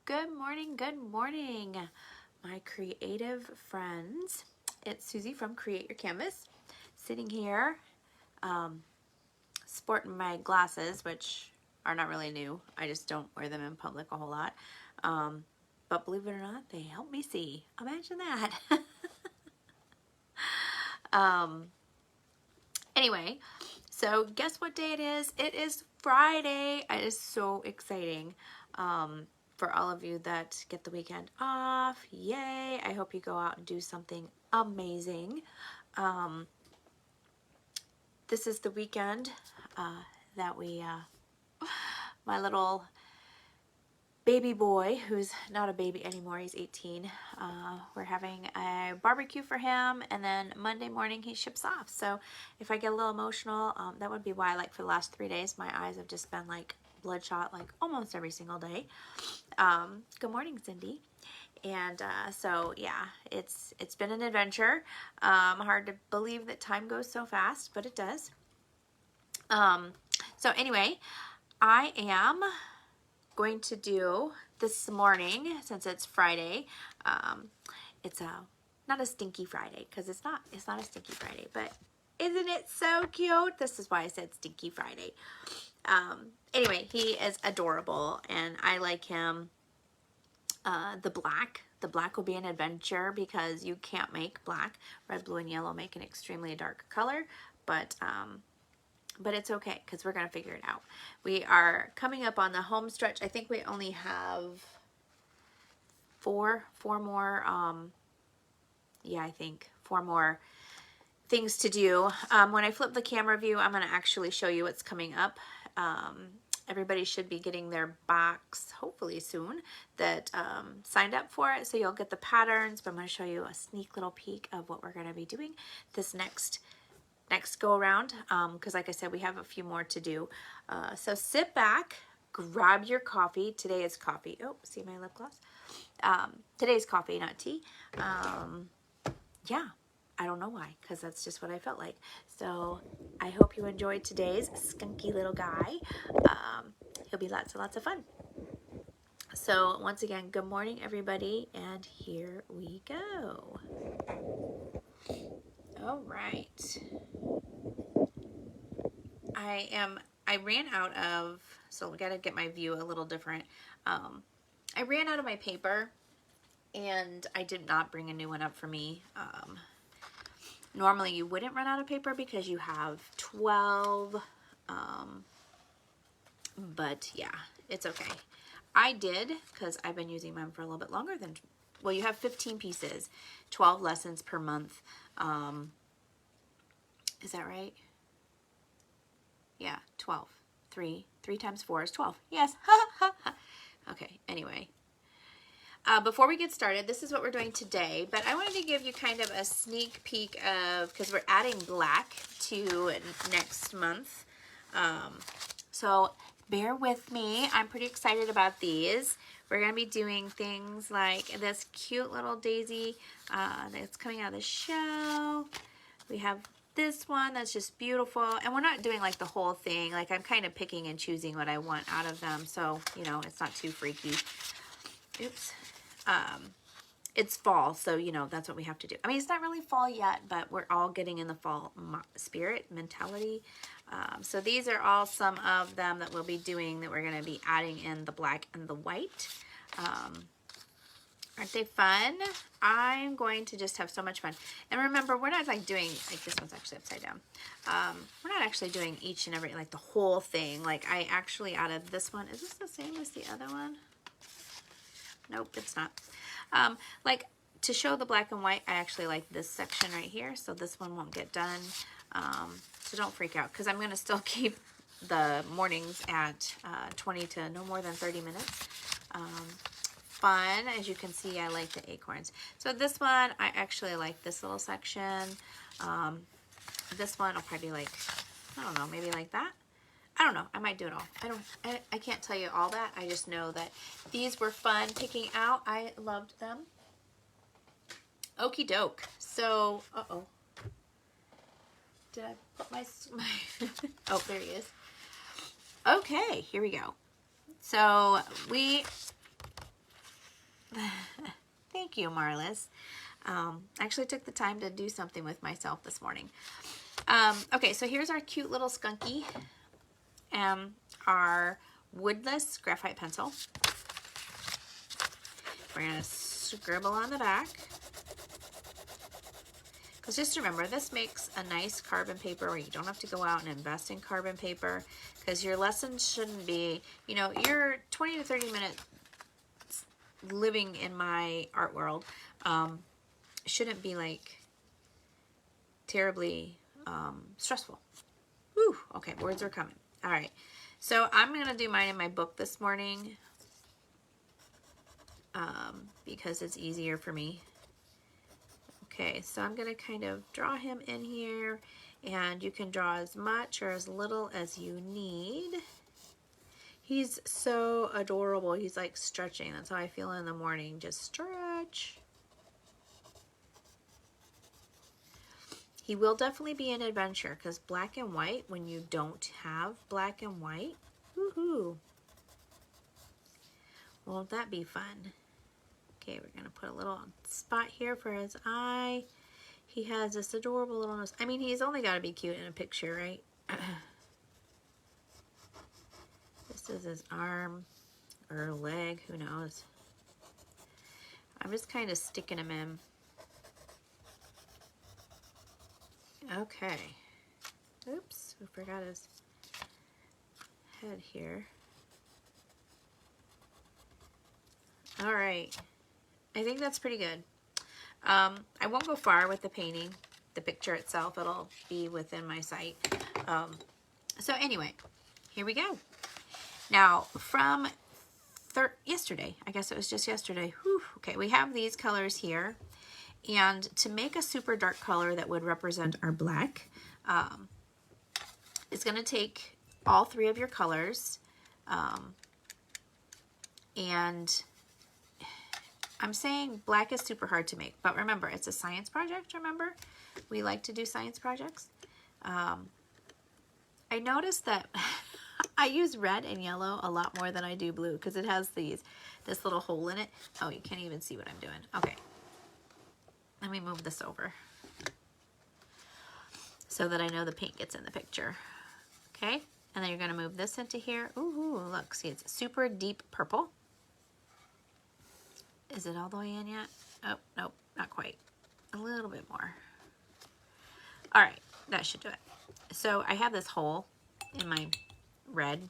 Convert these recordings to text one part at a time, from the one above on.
Good morning, my creative friends. It's Susie from Create Your Canvas, sitting here, sporting my glasses, which are not really new. I just don't wear them in public a whole lot. But believe it or not, they help me see. Imagine that. Anyway, so guess what day it is? It is Friday. It is so exciting. For all of you that get the weekend off, yay. I hope you go out and do something amazing. This is the weekend that my little baby boy, who's not a baby anymore, he's 18, we're having a barbecue for him, and then Monday morning he ships off. So if I get a little emotional, that would be why, like, for the last 3 days my eyes have just been like bloodshot, like almost every single day. Good morning, Cindy. And so yeah, it's been an adventure. Hard to believe that time goes so fast, but it does. So anyway, I am going to do this morning, since it's Friday. It's not a stinky Friday, because it's not a stinky Friday, but isn't it so cute? This is why I said Stinky Friday. Anyway, he is adorable, and I like him. The black will be an adventure, because you can't make black. Red, blue, and yellow make an extremely dark color, but it's okay, because we're going to figure it out. We are coming up on the home stretch. I think we only have four more, yeah, I think 4 more things to do. When I flip the camera view, I'm going to actually show you what's coming up. Everybody should be getting their box hopefully soon that signed up for it, so you'll get the patterns, but I'm going to show you a sneak little peek of what we're going to be doing this next go around, because like I said, we have a few more to do. So sit back, grab your coffee. Today is coffee. Oh, see my lip gloss? Today's coffee, not tea. Yeah, I don't know why, because that's just what I felt like. So I hope you enjoyed today's skunky little guy. He'll be lots and lots of fun. So once again, good morning, everybody, and here we go. All right. I ran out of, so we got to get my view a little different. I ran out of my paper, and I did not bring a new one up for me. Normally you wouldn't run out of paper because you have 12, but yeah, it's okay. I did, because I've been using mine for a little bit longer than, well, you have 15 pieces, 12 lessons per month. Is that right? Yeah, 12. 3 times 4 is 12. Yes. Okay, anyway. Before we get started, this is what we're doing today, but I wanted to give you kind of a sneak peek of, because we're adding black to next month. So bear with me. I'm pretty excited about these. We're going to be doing things like this cute little daisy that's coming out of the shell. We have this one that's just beautiful, and we're not doing like the whole thing. Like, I'm kind of picking and choosing what I want out of them, so you know, it's not too freaky. Oops. It's fall, so you know, that's what we have to do. I mean, it's not really fall yet, but we're all getting in the fall spirit mentality. So these are all some of them that we'll be doing, that we're going to be adding in the black and the white. Aren't they fun? I'm going to just have so much fun. And remember, we're not like doing, like, this one's actually upside down. We're not actually doing each and every, like, the whole thing. Like, I actually added this one. Is this the same as the other one? Nope, it's not. Like, to show the black and white, I actually like this section right here. So this one won't get done. So don't freak out, because I'm going to still keep the mornings at 20 to no more than 30 minutes. Fun. As you can see, I like the acorns. So this one, I actually like this little section. This one I'll probably like, I don't know, maybe like that. I don't know. I might do it all. I can't tell you all that. I just know that these were fun picking out. I loved them. Okie doke. So, uh-oh. Did I put my oh, there he is. Okay, here we go. So we Thank you, Marlis. I actually took the time to do something with myself this morning. Okay, so here's our cute little skunky and our woodless graphite pencil. We're going to scribble on the back. Because just remember, this makes a nice carbon paper where you don't have to go out and invest in carbon paper, because your lessons shouldn't be, you know, your 20 to 30 minutes living in my art world shouldn't be like terribly stressful. Whew, okay, words are coming. All right, so I'm going to do mine in my book this morning because it's easier for me. Okay, so I'm going to kind of draw him in here, and you can draw as much or as little as you need. He's so adorable. He's like stretching. That's how I feel in the morning. Just stretch. He will definitely be an adventure, because black and white, when you don't have black and white, woohoo. Won't that be fun? Okay, we're going to put a little spot here for his eye. He has this adorable little nose. I mean, he's only got to be cute in a picture, right? This is his arm or leg, who knows. I'm just kind of sticking him in. Okay. Oops, we forgot his head here. All right. I think that's pretty good. I won't go far with the painting, the picture itself. It'll be within my sight. So anyway, here we go. Now, from yesterday, I guess it was just yesterday. Whew, okay, we have these colors here. And to make a super dark color that would represent our black, it's going to take all three of your colors. And I'm saying black is super hard to make, but remember, it's a science project, remember? We like to do science projects. I noticed that I use red and yellow a lot more than I do blue, because it has this little hole in it. Oh, you can't even see what I'm doing. Okay. Let me move this over so that I know the paint gets in the picture. Okay, and then you're going to move this into here. Ooh, look, see, it's super deep purple. Is it all the way in yet? Oh, nope, not quite. A little bit more. All right, that should do it. So I have this hole in my red.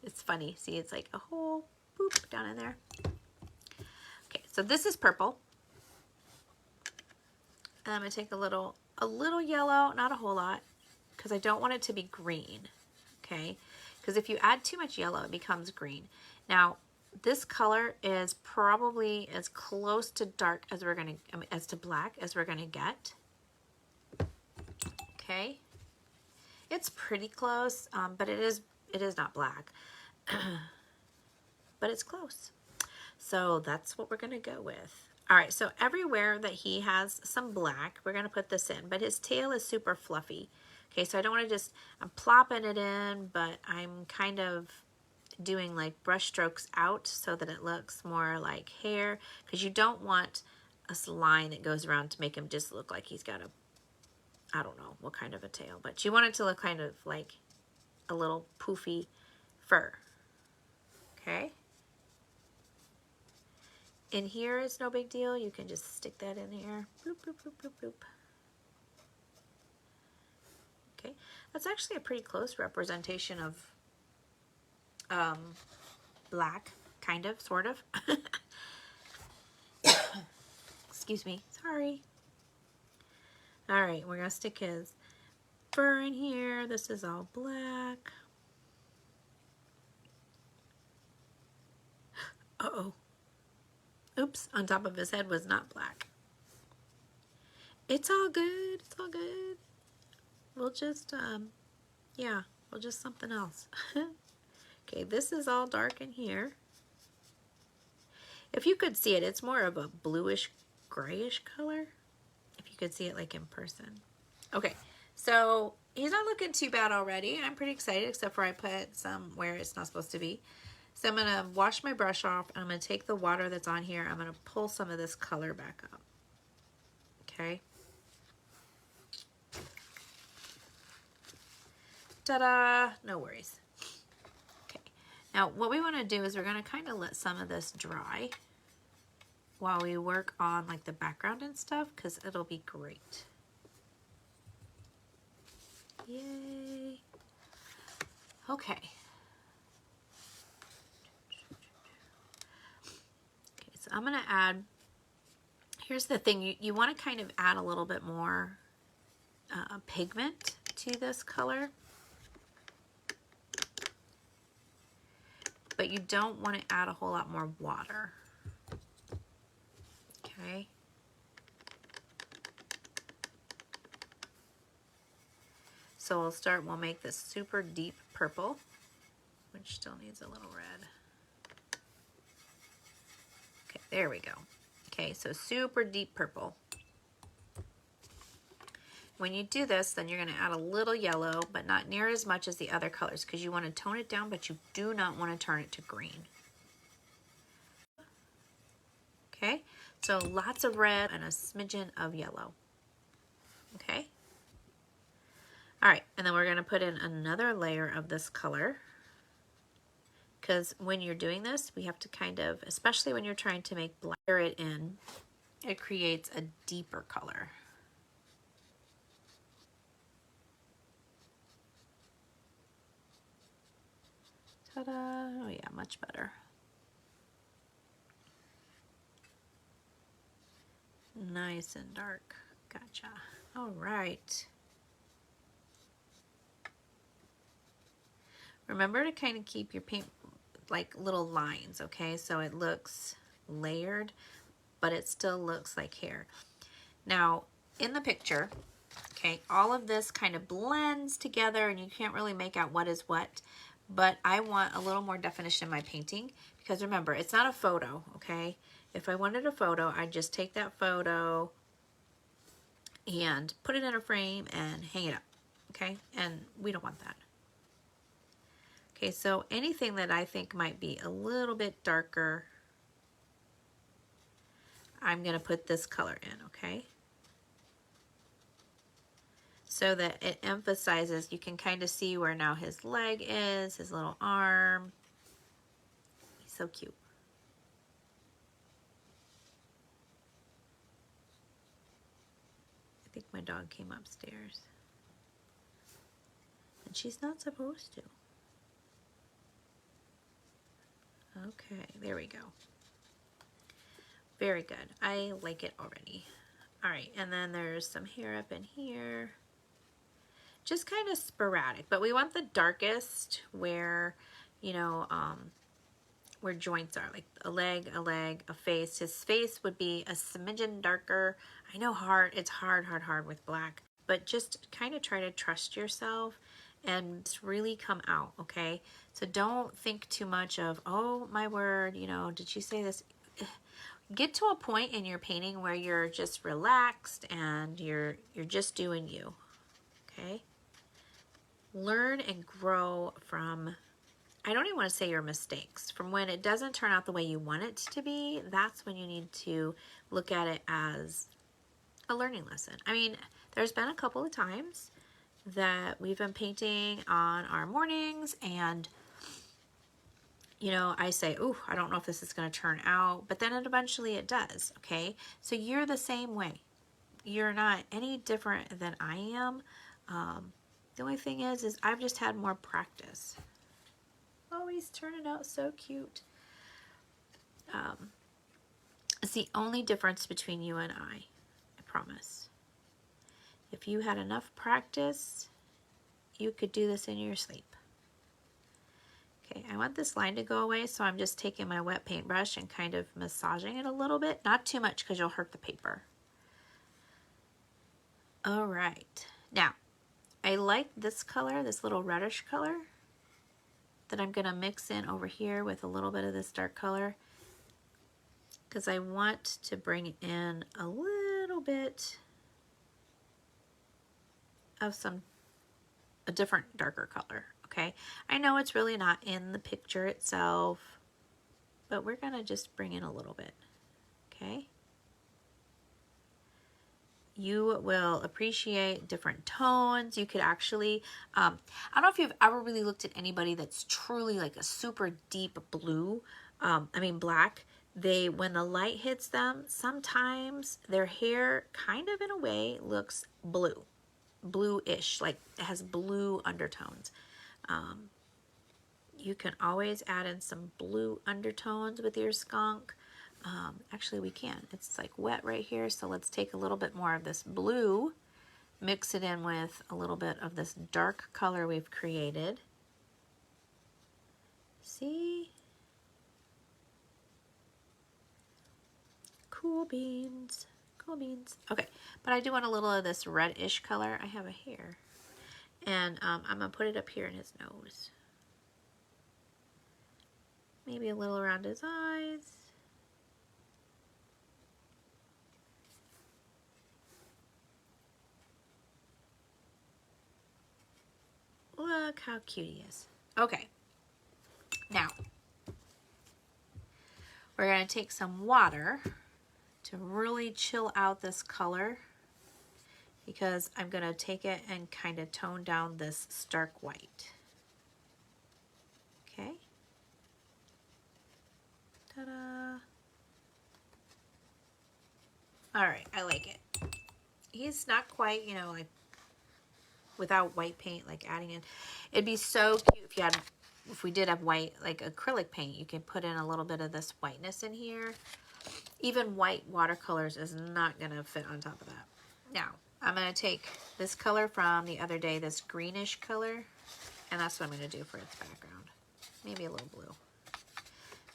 It's funny. See, it's like a hole, boop, down in there. Okay, so this is purple. And I'm going to take a little yellow, not a whole lot, because I don't want it to be green, okay? Because if you add too much yellow, it becomes green. Now, this color is probably as close to dark as we're going to, as to black as we're going to get. Okay, it's pretty close, but it is not black, but it's close. So that's what we're going to go with. All right, so everywhere that he has some black, we're going to put this in, but his tail is super fluffy. Okay, so I don't want to just, I'm plopping it in, but I'm kind of doing like brush strokes out so that it looks more like hair, because you don't want a line that goes around to make him just look like he's got a, I don't know what kind of a tail, but you want it to look kind of like a little poofy fur. Okay. In here is no big deal. You can just stick that in here. Bloop, bloop, bloop, bloop, bloop. Okay, that's actually a pretty close representation of black, kind of, sort of. Excuse me, sorry. All right, we're gonna stick his fur in here. This is all black. Uh-oh. Oops, on top of his head was not black. It's all good, it's all good. We'll just, yeah, we'll just something else. Okay, this is all dark in here. If you could see it, it's more of a bluish, grayish color. If you could see it like in person. Okay, so he's not looking too bad already. I'm pretty excited, except for I put some where it's not supposed to be. So I'm going to wash my brush off, and I'm going to take the water that's on here. I'm going to pull some of this color back up. Okay. Ta-da! No worries. Okay. Now what we want to do is we're going to kind of let some of this dry while we work on like the background and stuff, because it'll be great. Yay. Okay. Okay, so I'm going to add, here's the thing, you want to kind of add a little bit more pigment to this color, but you don't want to add a whole lot more water. Okay. So we'll make this super deep purple, which still needs a little red. Okay, there we go. Okay, so super deep purple. When you do this, then you're going to add a little yellow, but not near as much as the other colors, because you want to tone it down, but you do not want to turn it to green. Okay, so lots of red and a smidgen of yellow. Okay. All right, and then we're going to put in another layer of this color, because when you're doing this, we have to kind of, especially when you're trying to make black, layer it in, it creates a deeper color. Ta-da! Oh yeah, much better. Nice and dark. Gotcha. All right. Remember to kind of keep your paint like little lines, okay? So it looks layered, but it still looks like hair. Now, in the picture, okay, all of this kind of blends together and you can't really make out what is what, but I want a little more definition in my painting, because remember, it's not a photo, okay? If I wanted a photo, I'd just take that photo and put it in a frame and hang it up, okay? And we don't want that. Okay, so anything that I think might be a little bit darker, I'm going to put this color in, okay? So that it emphasizes, you can kind of see where now his leg is, his little arm. He's so cute. I think my dog came upstairs. And she's not supposed to. Okay, there we go. Very good. I like it already. All right, and then there's some hair up in here. Just kind of sporadic, but we want the darkest where, you know, where joints are, like a leg, a face. His face would be a smidgen darker. I know it's hard with black, but just kind of try to trust yourself and really come out, okay? So don't think too much of, oh my word, you know, did she say this? Get to a point in your painting where you're just relaxed and you're just doing you, okay? Learn and grow from, I don't even want to say your mistakes. From when it doesn't turn out the way you want it to be, that's when you need to look at it as a learning lesson. I mean, there's been a couple of times that we've been painting on our mornings and, you know, I say, ooh, I don't know if this is going to turn out, but then eventually it does, okay? So you're the same way. You're not any different than I am. The only thing is I've just had more practice. Oh, he's turning out so cute. It's the only difference between you and I promise. If you had enough practice, you could do this in your sleep. Okay, I want this line to go away, so I'm just taking my wet paintbrush and kind of massaging it a little bit. Not too much because you'll hurt the paper. All right, now I like this color, this little reddish color that I'm gonna mix in over here with a little bit of this dark color, because I want to bring in a little bit of a different darker color, okay? I know it's really not in the picture itself, but we're gonna just bring in a little bit, okay? You will appreciate different tones. You could actually, I don't know if you've ever really looked at anybody that's truly like a super deep blue, black. When the light hits them, sometimes their hair kind of in a way looks bluish, like it has blue undertones. You can always add in some blue undertones with your skunk. Actually, we can. It's like wet right here, so let's take a little bit more of this blue, mix it in with a little bit of this dark color we've created. See? Cool beans. Cool beans. Okay, but I do want a little of this reddish color. I have a hair. And I'm going to put it up here in his nose. Maybe a little around his eyes. Look how cute he is. Okay. Now, we're going to take some water to really chill out this color, because I'm going to take it and kind of tone down this stark white. Okay. Ta-da. All right, I like it. He's not quite, you know, like without white paint, like adding in. It'd be so cute if we did have white, like acrylic paint, you can put in a little bit of this whiteness in here. Even white watercolors is not going to fit on top of that. Now, I'm going to take this color from the other day, this greenish color, and that's what I'm going to do for its background. Maybe a little blue.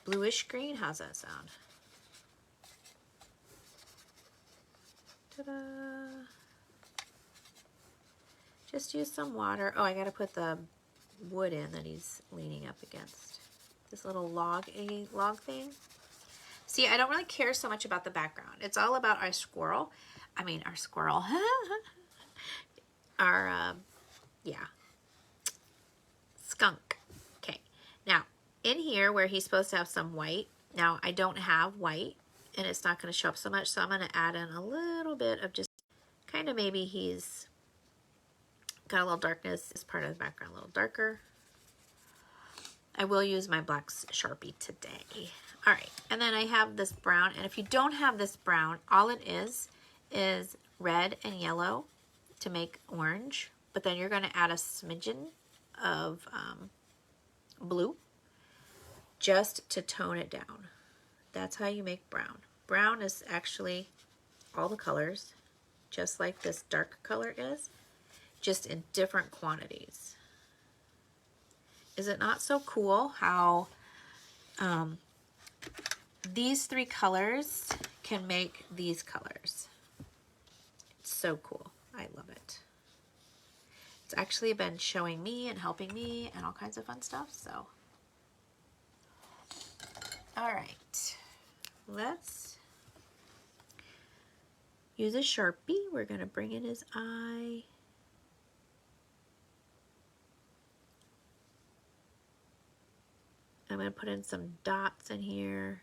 Bluish green, how's that sound? Ta-da! Just use some water. Oh, I got to put the wood in that he's leaning up against. This little log thing. See, I don't really care so much about the background. It's all about our squirrel. Our squirrel. Skunk. Okay. Now, in here where he's supposed to have some white, now I don't have white, and it's not going to show up so much, so I'm going to add in a little bit of just kind of maybe he's got a little darkness as part of the background, a little darker. I will use my black Sharpie today. All right, and then I have this brown, and if you don't have this brown, all it is red and yellow to make orange, but then you're going to add a smidgen of blue just to tone it down. That's how you make brown. Brown is actually all the colors, just like this dark color is, just in different quantities. Is it not so cool how these three colors can make these colors? It's so cool. I love it. It's actually been showing me and helping me and all kinds of fun stuff, so. All right, let's use a Sharpie. We're gonna bring in his eye. I'm going to put in some dots in here.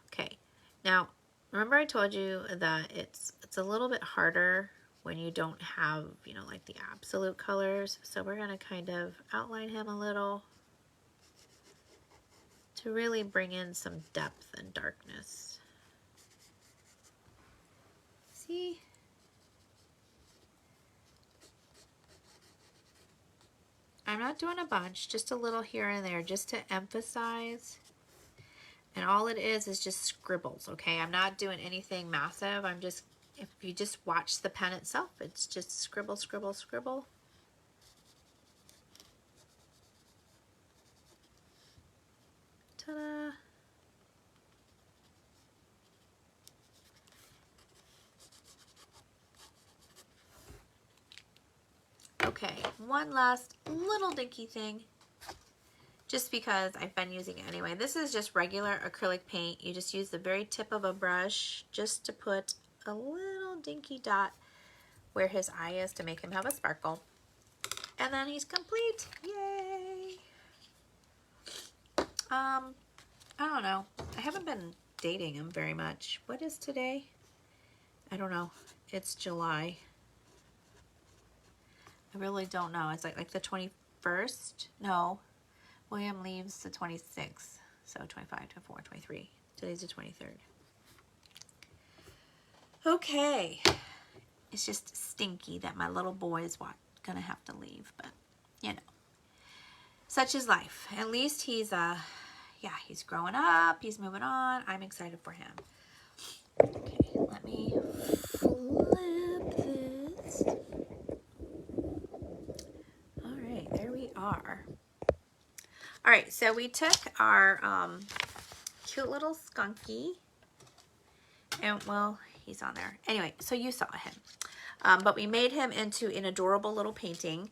Okay, now remember I told you that it's a little bit harder when you don't have, you know, like the absolute colors. So we're going to kind of outline him a little to really bring in some depth and darkness. See? I'm not doing a bunch, just a little here and there, just to emphasize. And all it is just scribbles, okay? I'm not doing anything massive. I'm just, if you just watch the pen itself, it's just scribble, scribble, scribble. Ta-da! Okay, one last little dinky thing, just because I've been using it anyway. This is just regular acrylic paint. You just use the very tip of a brush just to put a little dinky dot where his eye is to make him have a sparkle. And then he's complete. Yay! I don't know. I haven't been dating him very much. What is today? I don't know. It's July. I really don't know. It's like the 21st? No. William leaves the 26th. So 25, 24, 23. Today's the 23rd. Okay. It's just stinky that my little boy is gonna have to leave, but you know, such is life. At least he's yeah, he's growing up, he's moving on. I'm excited for him. Okay, let me flip this. All right, there we are. All right, so we took our cute little skunky, and well, he's on there. Anyway, so you saw him. But we made him into an adorable little painting.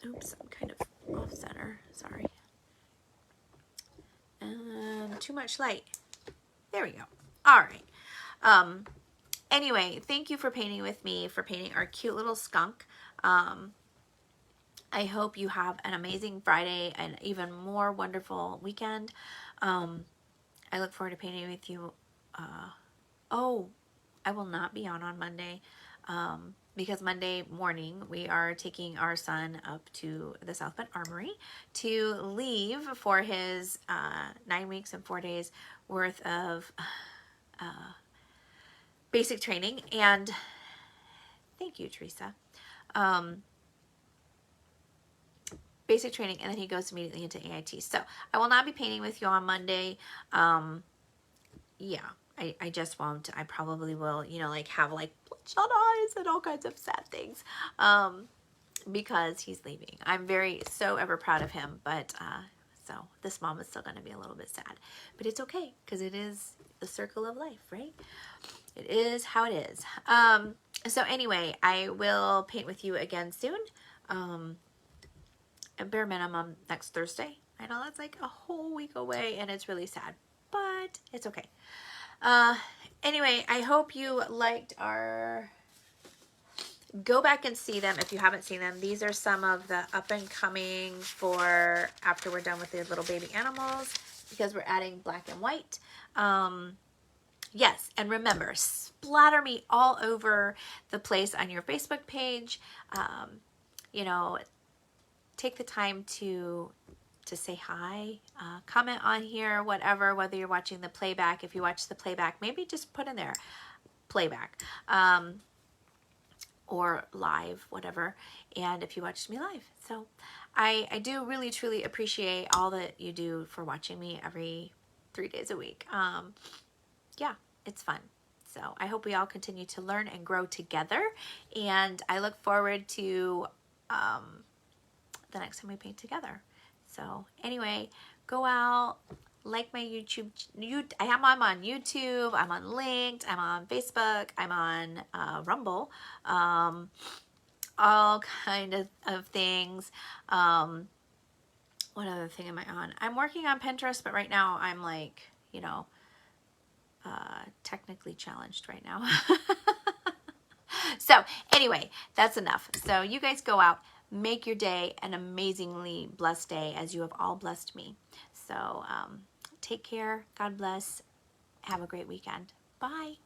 Oops, I'm kind of off center. Sorry. And too much light. There we go. All right. Anyway, thank you for painting with me, for painting our cute little skunk. I hope you have an amazing Friday and even more wonderful weekend. I look forward to painting with you. Oh, I will not be on Monday because Monday morning we are taking our son up to the South Bend Armory to leave for his 9 weeks and 4 days worth of basic training. And thank you, Teresa. Basic training, and then he goes immediately into AIT. So I will not be painting with you on Monday. Yeah. I just won't. I probably will, you know, like have like bloodshot eyes and all kinds of sad things because he's leaving. I'm so ever proud of him, but so this mom is still going to be a little bit sad, but it's okay because it is the circle of life, right? It is how it is. So anyway, I will paint with you again soon. At bare minimum next Thursday. I know that's like a whole week away and it's really sad, but it's okay. Anyway, I hope you liked our, go back and see them if you haven't seen them. These are some of the up and coming for after we're done with the little baby animals, because we're adding black and white. Yes, and remember, splatter me all over the place on your Facebook page. You know, take the time to say hi, comment on here, whatever, whether you're watching the playback. If you watch the playback, maybe just put in there playback or live, whatever. And if you watched me live. So I do really, truly appreciate all that you do for watching me every 3 days a week. Yeah, it's fun. So I hope we all continue to learn and grow together. And I look forward to the next time we paint together. So anyway, go out, like my YouTube. I am on YouTube. I'm on Linked. I'm on Facebook. I'm on Rumble. All kind of things. What other thing am I on? I'm working on Pinterest, but right now I'm like, you know, technically challenged right now. So anyway, that's enough. So you guys go out. Make your day an amazingly blessed day as you have all blessed me. So take care. God bless. Have a great weekend. Bye.